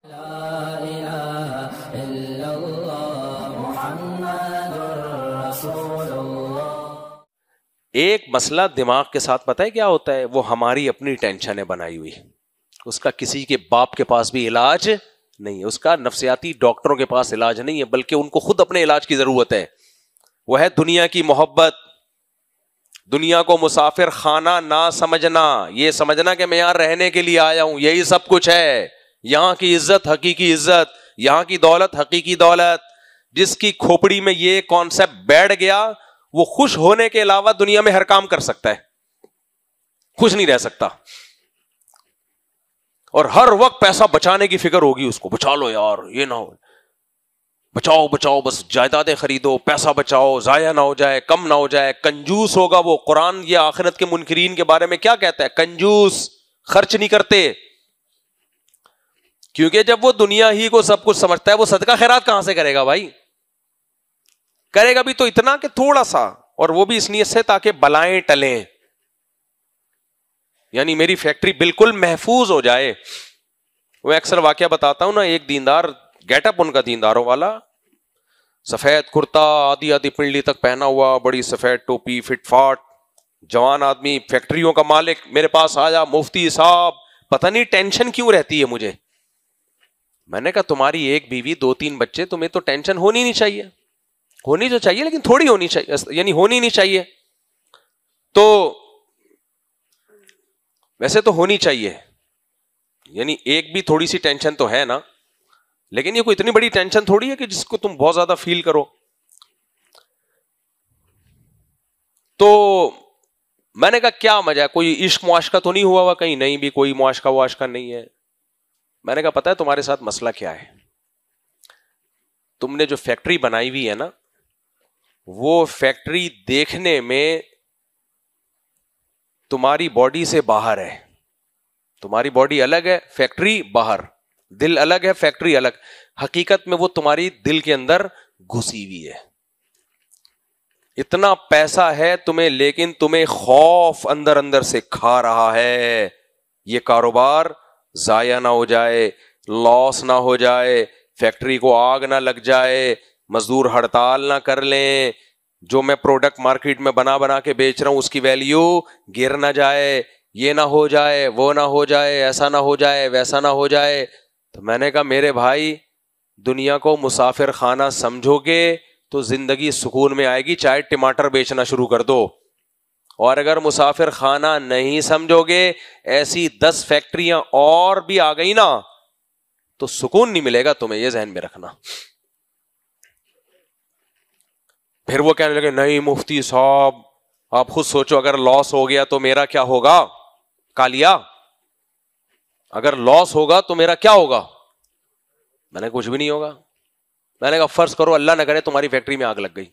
لا الہ الا اللہ محمد رسول اللہ۔ ایک مسئلہ دماغ کے ساتھ پتہ ہے کیا ہوتا ہے؟ وہ ہماری اپنی ٹینشنیں بنائی ہوئی، اس کا کسی کے باپ کے پاس بھی علاج نہیں ہے، اس کا نفسیاتی ڈاکٹروں کے پاس علاج نہیں ہے، بلکہ ان کو خود اپنے علاج کی ضرورت ہے۔ وہ ہے دنیا کی محبت، دنیا کو مسافر خانہ نہ سمجھنا، یہ سمجھنا کہ میں یہاں رہنے کے لیے آیا ہوں، یہی سب کچھ ہے۔ یہاں کی عزت حقیقی عزت، یہاں کی دولت حقیقی دولت۔ جس کی کھوپڑی میں یہ کانسیپٹ بیٹھ گیا وہ خوش ہونے کے علاوہ دنیا میں ہر کام کر سکتا ہے، خوش نہیں رہ سکتا، اور ہر وقت پیسہ بچانے کی فکر ہوگی اس کو، بچا لو یار، یہ نہ ہو، بچاؤ بچاؤ، بس جائیدادیں خریدو، پیسہ بچاؤ، ضائع نہ ہو جائے، کم نہ ہو جائے۔ کنجوس ہوگا وہ۔ قرآن یہ آخرت کے منکرین کے بارے میں کیا کہتا ہے؟ کنجوس، خرچ نہیں کرتے۔ کیونکہ جب وہ دنیا ہی کو سب کچھ سمجھتا ہے، وہ صدقہ خیرات کہاں سے کرے گا بھائی؟ کرے گا بھی تو اتنا کہ تھوڑا سا، اور وہ بھی اس نیت سے تاکہ بلائیں ٹلیں، یعنی میری فیکٹری بالکل محفوظ ہو جائے۔ وہ اکثر واقعہ بتاتا ہوں نا، ایک دیندار، گیٹ اپ ان کا دینداروں والا، سفید کرتا آدھی آدھی پنڈلی تک پہنا ہوا، بڑی سفید ٹوپی، فٹ فاٹ، جوان آدمی، فیکٹریوں کا مالک، میرے پاس آیا، مفتی صاحب پتہ نہیں ٹینشن کیوں رہتی ہے مجھے۔ میں نے کہا تمہاری ایک بیوی، 2-3 بچے، تمہیں تو ٹینشن ہونی نہیں چاہیے، ہونی تو چاہیے لیکن تھوڑی ہونی چاہیے، یعنی ہونی نہیں چاہیے، تو ویسے تو ہونی چاہیے، یعنی ایک بھی تھوڑی سی ٹینشن تو ہے نا، لیکن یہ کوئی اتنی بڑی ٹینشن تھوڑی ہے کہ جس کو تم بہت زیادہ فیل کرو۔ تو میں نے کہا کیا مزہ ہے، کوئی عشق معاشقہ تو نہیں ہوا ہوا کہیں؟ نہیں بھی کوئی معاشقہ واشقہ نہیں ہے۔ میں نے کہا پتہ ہے تمہارے ساتھ مسئلہ کیا ہے؟ تم نے جو فیکٹری بنائی ہوئی ہے نا، وہ فیکٹری دیکھنے میں تمہاری باڈی سے باہر ہے، تمہاری باڈی الگ ہے، فیکٹری باہر، دل الگ ہے، فیکٹری الگ، حقیقت میں وہ تمہاری دل کے اندر گھسی ہوئی ہے۔ اتنا پیسہ ہے تمہیں، لیکن تمہیں خوف اندر اندر سے کھا رہا ہے، یہ کاروبار ضائع نہ ہو جائے، لاس نہ ہو جائے، فیکٹری کو آگ نہ لگ جائے، مزدور ہڑتال نہ کر لیں، جو میں پروڈکٹ مارکیٹ میں بنا کے بیچ رہا ہوں اس کی ویلیو گر نہ جائے، یہ نہ ہو جائے، وہ نہ ہو جائے، ایسا نہ ہو جائے، ویسا نہ ہو جائے۔ تو میں نے کہا میرے بھائی، دنیا کو مسافر خانہ سمجھو گے تو زندگی سکون میں آئے گی، چاہے ٹماٹر بیچنا شروع کر دو، اور اگر مسافر خانہ نہیں سمجھو گے، ایسی 10 فیکٹریاں اور بھی آ گئی نا تو سکون نہیں ملے گا تمہیں، یہ ذہن میں رکھنا۔ پھر وہ کہنے لگے نہیں مفتی صاحب آپ خود سوچو، اگر لاس ہو گیا تو میرا کیا ہوگا؟ کالیا، اگر لاس ہوگا تو میرا کیا ہوگا؟ میں نے کچھ بھی نہیں ہوگا۔ میں نے کہا فرض کرو اللہ نہ کرے تمہاری فیکٹری میں آگ لگ گئی۔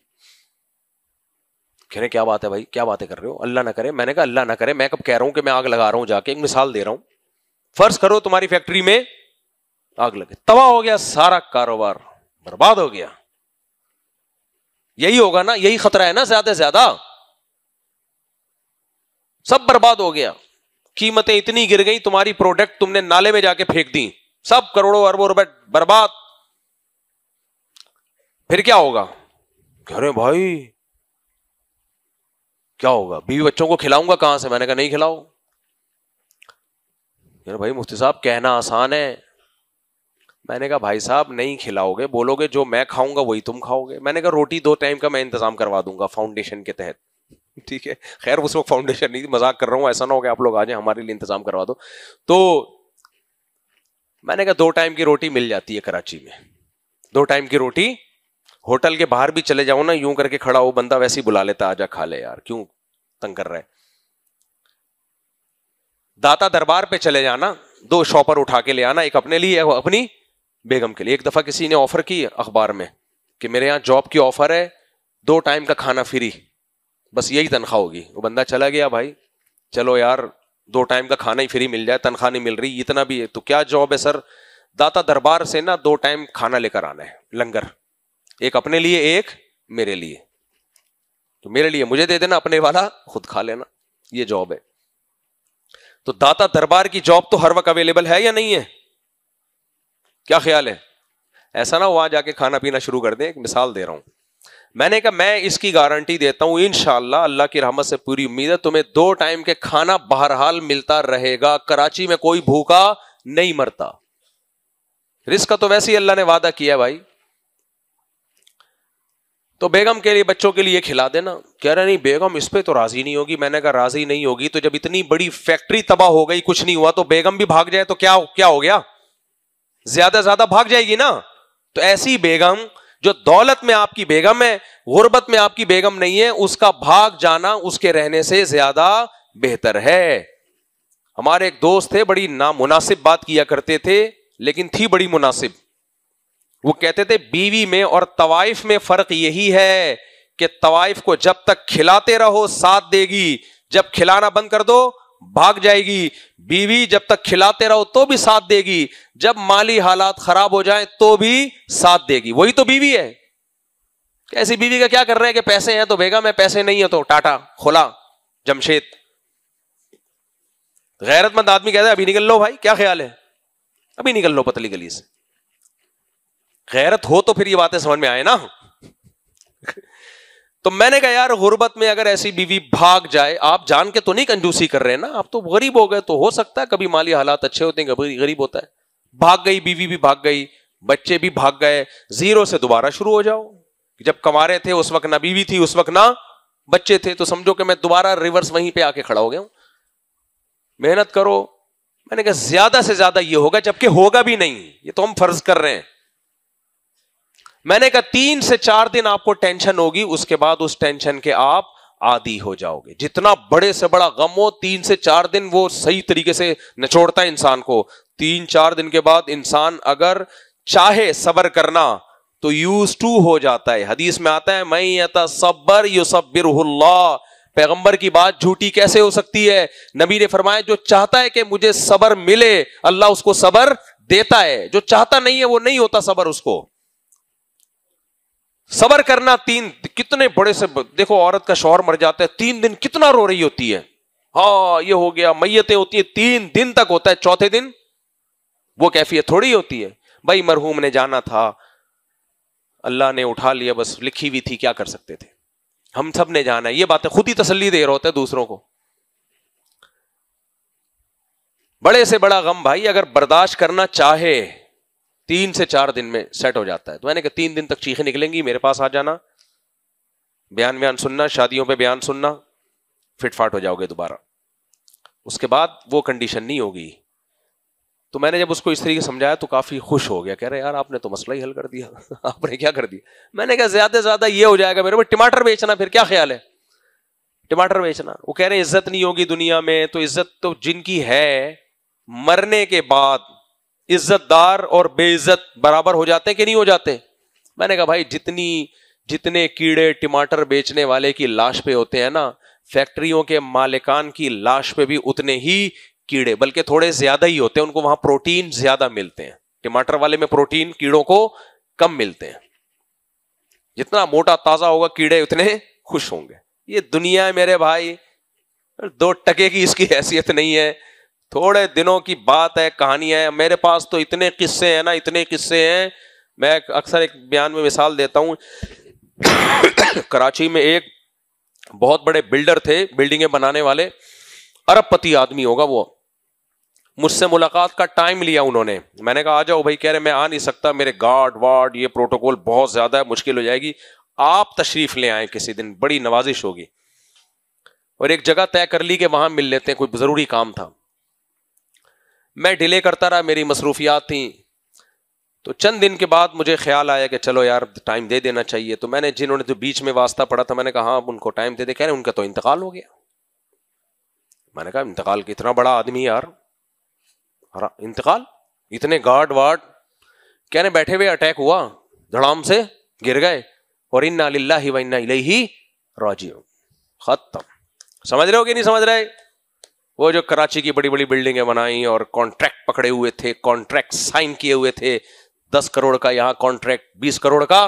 کہہ رہے کیا بات ہے بھائی، کیا باتیں کر رہے ہو؟ اللہ نہ کرے۔ میں نے کہا اللہ نہ کرے، میں کب کہہ رہا ہوں کہ میں آگ لگا رہا ہوں، جا کے ایک مثال دے رہا ہوں۔ فرض کرو تمہاری فیکٹری میں آگ لگے، تباہ ہو گیا، سارا کاروبار برباد ہو گیا، یہی ہوگا نا، یہی خطرہ ہے نا، زیادہ سے زیادہ سب برباد ہو گیا، قیمتیں اتنی گر گئی، تمہاری پروڈکٹ تم نے نالے میں جا کے پھینک دی، سب کروڑوں اربوں روپے برباد، پھر کیا ہوگا؟ کہہ رہے بھائی کیا ہوگا؟ بیوی بچوں کو کھلاؤں گا کہاں سے؟ میں نے کہا نہیں کھلاؤ۔ یار بھائی مفتی صاحب کہنا آسان ہے۔ میں نے کہا بھائی صاحب نہیں کھلاؤ گے، بولو گے جو میں کھاؤں گا وہی تم کھاؤ گے۔ میں نے کہا روٹی 2 ٹائم کا میں انتظام کروا دوں گا فاؤنڈیشن کے تحت، ٹھیک ہے؟ خیر اس وقت فاؤنڈیشن نہیں، مذاق کر رہا ہوں، ایسا نہ ہو کہ آپ لوگ آ جائیں ہمارے لیے انتظام کروا دو۔ تو میں نے کہا 2 ٹائم کی روٹی مل جاتی ہے کراچی میں، 2 ٹائم کی روٹی ہوٹل کے باہر بھی چلے جاؤ نا، یوں کر کے کھڑا ہو بندہ ویسے ہی بلا لیتا، آجا کھا لے یار، کیوں تنگ کر رہا ہے۔ داتا دربار پہ چلے جانا، 2 شاپر اٹھا کے لے آنا، ایک اپنے لیے ایک اپنی بیگم کے لیے۔ ایک دفعہ کسی نے آفر کی اخبار میں کہ میرے یہاں جاب کی آفر ہے، 2 ٹائم کا کھانا فری، بس یہی تنخواہ ہوگی۔ وہ بندہ چلا گیا، بھائی چلو یار 2 ٹائم کا کھانا ہی فری مل جائے، تنخواہ نہیں مل رہی، اتنا بھی ہے تو کیا جاب ہے سر؟ داتا دربار سے نا 2 ٹائم کھانا لے کر آنا ہے، لنگر، ایک اپنے لیے ایک میرے لیے، تو میرے لیے مجھے دے دینا، اپنے والا خود کھا لینا، یہ جاب ہے۔ تو داتا دربار کی جاب تو ہر وقت اویلیبل ہے یا نہیں ہے؟ کیا خیال ہے؟ ایسا نہ وہاں جا کے کھانا پینا شروع کر دیں. ایک مثال دے رہا ہوں. میں نے کہا میں اس کی گارنٹی دیتا ہوں انشاءاللہ اللہ کی رحمت سے پوری امید ہے تمہیں 2 ٹائم کے کھانا بہرحال ملتا رہے گا. کراچی میں کوئی بھوکا نہیں مرتا. رزق کا تو ویسے ہی اللہ نے وعدہ کیا بھائی. تو بیگم کے لیے بچوں کے لیے کھلا دینا. کہہ رہے نہیں بیگم اس پہ تو راضی نہیں ہوگی. میں نے کہا راضی نہیں ہوگی تو جب اتنی بڑی فیکٹری تباہ ہو گئی کچھ نہیں ہوا تو بیگم بھی بھاگ جائے تو کیا ہو گیا؟ زیادہ سے زیادہ بھاگ جائے گی نا. تو ایسی بیگم جو دولت میں آپ کی بیگم ہے غربت میں آپ کی بیگم نہیں ہے, اس کا بھاگ جانا اس کے رہنے سے زیادہ بہتر ہے. ہمارے ایک دوست تھے بڑی نامناسب بات کیا کرتے تھے لیکن تھی بڑی مناسب. وہ کہتے تھے بیوی میں اور طوائف میں فرق یہی ہے کہ طوائف کو جب تک کھلاتے رہو ساتھ دے گی, جب کھلانا بند کر دو بھاگ جائے گی. بیوی جب تک کھلاتے رہو تو بھی ساتھ دے گی, جب مالی حالات خراب ہو جائیں تو بھی ساتھ دے گی. وہی تو بیوی ہے. ایسی بیوی کا کیا کر رہے ہیں کہ پیسے ہیں تو بیگم ہے, پیسے نہیں ہے تو ٹاٹا کھولا جمشید. غیرت مند آدمی کہتا ہے ابھی نکل لو بھائی, کیا خیال ہے, ابھی نکل لو پتلی گلی سے. غیرت ہو تو پھر یہ باتیں سمجھ میں آئے نا. تو میں نے کہا یار غربت میں اگر ایسی بیوی بھاگ جائے, آپ جان کے تو نہیں کنجوسی کر رہے نا, آپ تو غریب ہو گئے, تو ہو سکتا ہے کبھی مالی حالات اچھے ہوتے ہیں کبھی غریب ہوتا ہے. بھاگ گئی بیوی بھی بھاگ گئی, بچے بھی بھاگ گئے, 0 سے دوبارہ شروع ہو جاؤ. جب کما رہے تھے اس وقت نہ بیوی تھی, اس وقت نہ بچے تھے, تو سمجھو کہ میں دوبارہ ریورس وہیں پہ آ کے کھڑا ہو گیا ہوں. محنت کرو. میں نے کہا زیادہ سے زیادہ یہ ہوگا, جبکہ ہوگا بھی نہیں, یہ تو ہم فرض کر رہے ہیں. میں نے کہا 3 سے 4 دن آپ کو ٹینشن ہوگی, اس کے بعد اس ٹینشن کے آپ عادی ہو جاؤ گے. جتنا بڑے سے بڑا غم ہو 3 سے 4 دن وہ صحیح طریقے سے نچوڑتا ہے انسان کو. 3-4 دن کے بعد انسان اگر چاہے صبر کرنا تو یوز ٹو ہو جاتا ہے. حدیث میں آتا ہے من یتصبر یصبرہ اللہ. پیغمبر کی بات جھوٹی کیسے ہو سکتی ہے؟ نبی نے فرمایا جو چاہتا ہے کہ مجھے صبر ملے اللہ اس کو صبر دیتا ہے, جو چاہتا نہیں ہے وہ نہیں ہوتا صبر اس کو. صبر کرنا 3 کتنے بڑے سے, دیکھو عورت کا شوہر مر جاتا ہے 3 دن کتنا رو رہی ہوتی ہے, ہاں یہ ہو گیا, میتیں ہوتی ہیں 3 دن تک ہوتا ہے, چوتھے دن وہ کیفیت تھوڑی ہوتی ہے. بھائی مرحوم نے جانا تھا, اللہ نے اٹھا لیا, بس لکھی ہوئی تھی, کیا کر سکتے تھے, ہم سب نے جانا ہے. یہ باتیں خود ہی تسلی دے رہا ہوتا ہے دوسروں کو. بڑے سے بڑا غم بھائی اگر برداشت کرنا چاہے 3 سے 4 دن میں سیٹ ہو جاتا ہے. تو میں نے کہا 3 دن تک چیخیں نکلیں گی, میرے پاس آ جانا, بیان سننا, شادیوں پہ بیان سننا, فٹ فاٹ ہو جاؤ گے دوبارہ. اس کے بعد وہ کنڈیشن نہیں ہوگی. تو میں نے جب اس کو اس طریقے سمجھایا تو کافی خوش ہو گیا, کہہ رہے یار آپ نے تو مسئلہ ہی حل کر دیا. آپ نے کیا کر دیا؟ میں نے کہا زیادہ سے زیادہ یہ ہو جائے گا میرے کو ٹماٹر بیچنا, پھر کیا خیال ہے ٹماٹر بیچنا. وہ کہہ رہے ہیں عزت نہیں ہوگی دنیا میں. تو عزت تو جن کی ہے مرنے کے بعد عزت دار اور بے عزت برابر ہو جاتے کہ نہیں ہو جاتے؟ میں نے کہا بھائی جتنے کیڑے ٹماٹر بیچنے والے کی لاش پہ ہوتے ہیں نا, فیکٹریوں کے مالکان کی لاش پہ بھی اتنے ہی کیڑے, بلکہ تھوڑے زیادہ ہی ہوتے ہیں, ان کو وہاں پروٹین زیادہ ملتے ہیں. ٹماٹر والے میں پروٹین کیڑوں کو کم ملتے ہیں. جتنا موٹا تازہ ہوگا کیڑے اتنے خوش ہوں گے. یہ دنیا ہے میرے بھائی, 2 ٹکے کی اس کی حیثیت نہیں ہے. تھوڑے دنوں کی بات ہے, کہانی ہے. میرے پاس تو اتنے قصے ہیں نا, اتنے قصے ہیں. میں اکثر ایک بیان میں مثال دیتا ہوں. کراچی میں ایک بہت بڑے بلڈر تھے, بلڈنگیں بنانے والے, ارب پتی آدمی ہوگا وہ. مجھ سے ملاقات کا ٹائم لیا انہوں نے. میں نے کہا آ جاؤ بھائی. کہہ رہے میں آ نہیں سکتا, میرے گارڈ وارڈ یہ پروٹوکول بہت زیادہ ہے, مشکل ہو جائے گی, آپ تشریف لے آئیں کسی دن, بڑی نوازش ہوگی. اور ایک جگہ طے کر لی کہ وہاں مل لیتے ہیں, کوئی ضروری کام تھا. میں ڈیلے کرتا رہا, میری مصروفیات تھیں. تو چند دن کے بعد مجھے خیال آیا کہ چلو یار ٹائم دے دینا چاہیے. تو میں نے جنہوں نے جو بیچ میں واسطہ پڑا تھا, میں نے کہا ہاں ان کو ٹائم دے دے. کہہ رہے ان کا تو انتقال ہو گیا. میں نے کہا انتقال کتنا بڑا آدمی یار, انتقال, اتنے گارڈ وارڈ. کہنے بیٹھے ہوئے اٹیک ہوا, دھڑام سے گر گئے, اور انا للہ و انا الیہ راجعون. ختم. سمجھ رہے ہو کہ نہیں سمجھ رہے؟ وہ جو کراچی کی بڑی بڑی بلڈنگیں بنائی اور کانٹریکٹ پکڑے ہوئے تھے, کانٹریکٹ سائن کیے ہوئے تھے, 10 کروڑ کا یہاں کانٹریکٹ, 20 کروڑ کا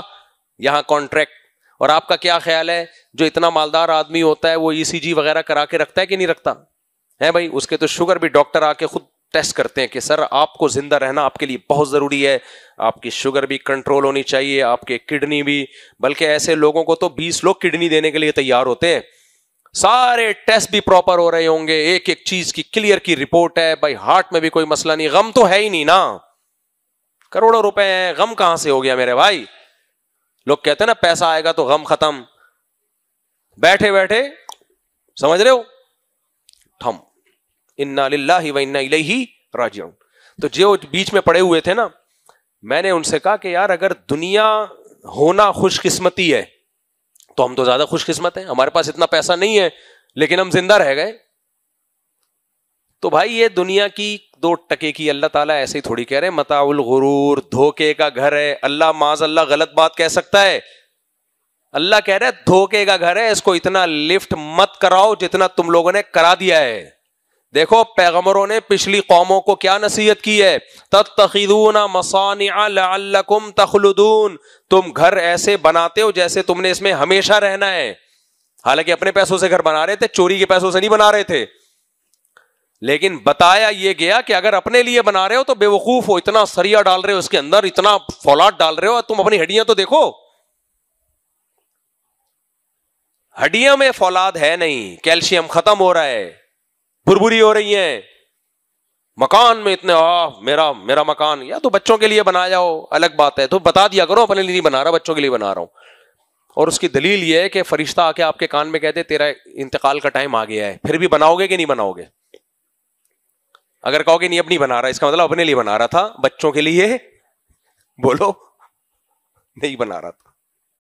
یہاں کانٹریکٹ. اور آپ کا کیا خیال ہے, جو اتنا مالدار آدمی ہوتا ہے وہ ECG وغیرہ کرا کے رکھتا ہے کہ نہیں رکھتا ہے بھائی؟ اس کے تو شوگر بھی ڈاکٹر آ کے خود ٹیسٹ کرتے ہیں کہ سر آپ کو زندہ رہنا آپ کے لیے بہت ضروری ہے, آپ کی شوگر بھی کنٹرول ہونی چاہیے, آپ کے کڈنی بھی, بلکہ ایسے لوگوں کو تو 20 لوگ کڈنی دینے کے لیے تیار ہوتے ہیں, سارے ٹیسٹ بھی پراپر ہو رہے ہوں گے, ایک ایک چیز کی کلیئر کی رپورٹ ہے, بھائی ہارٹ میں بھی کوئی مسئلہ نہیں, غم تو ہے ہی نہیں نا, کروڑوں روپے ہیں, غم کہاں سے ہو گیا میرے بھائی. لوگ کہتے ہیں نا پیسہ آئے گا تو غم ختم, بیٹھے بیٹھے سمجھ رہے ہو ٹھم, انا للہ و انا الیہ راجعون. تو جو بیچ میں پڑے ہوئے تھے نا, میں نے ان سے کہا کہ یار اگر دنیا ہونا خوش قسمتی ہے تو ہم تو زیادہ خوش قسمت ہیں, ہمارے پاس اتنا پیسہ نہیں ہے لیکن ہم زندہ رہ گئے. تو بھائی یہ دنیا کی 2 ٹکے کی اللہ تعالیٰ ایسے ہی تھوڑی کہہ رہے ہیں, متاع الغرور, دھوکے کا گھر ہے. اللہ معاذ اللہ غلط بات کہہ سکتا ہے؟ اللہ کہہ رہے دھوکے کا گھر ہے, اس کو اتنا لفٹ مت کراؤ جتنا تم لوگوں نے کرا دیا ہے. دیکھو پیغمبروں نے پچھلی قوموں کو کیا نصیحت کی ہے, تتخذون مصانع لعلکم تخلدون, تم گھر ایسے بناتے ہو جیسے تم نے اس میں ہمیشہ رہنا ہے. حالانکہ اپنے پیسوں سے گھر بنا رہے تھے, چوری کے پیسوں سے نہیں بنا رہے تھے, لیکن بتایا یہ گیا کہ اگر اپنے لیے بنا رہے ہو تو بے وقوف ہو, اتنا سریا ڈال رہے ہو اس کے اندر, اتنا فولاد ڈال رہے ہو, تم اپنی ہڈیاں تو دیکھو, ہڈیوں میں فولاد ہے نہیں, کیلشیم ختم ہو رہا ہے, بربری ہو رہی ہیں, مکان میں اتنے میرا مکان, یا تو بچوں کے لیے بنایا ہو الگ بات ہے, تو بتا دیا کرو اپنے لیے نہیں بنا رہا, بچوں کے لیے بنا رہا ہوں. اور اس کی دلیل یہ ہے کہ فرشتہ آ کے آپ کے کان میں کہتے تیرا انتقال کا ٹائم آ گیا ہے, پھر بھی بناؤ گے کہ نہیں بناؤ گے؟ اگر کہو گے نہیں اب نہیں بنا رہا, اس کا مطلب اپنے لیے بنا رہا تھا, بچوں کے لیے بولو نہیں بنا رہا تھا.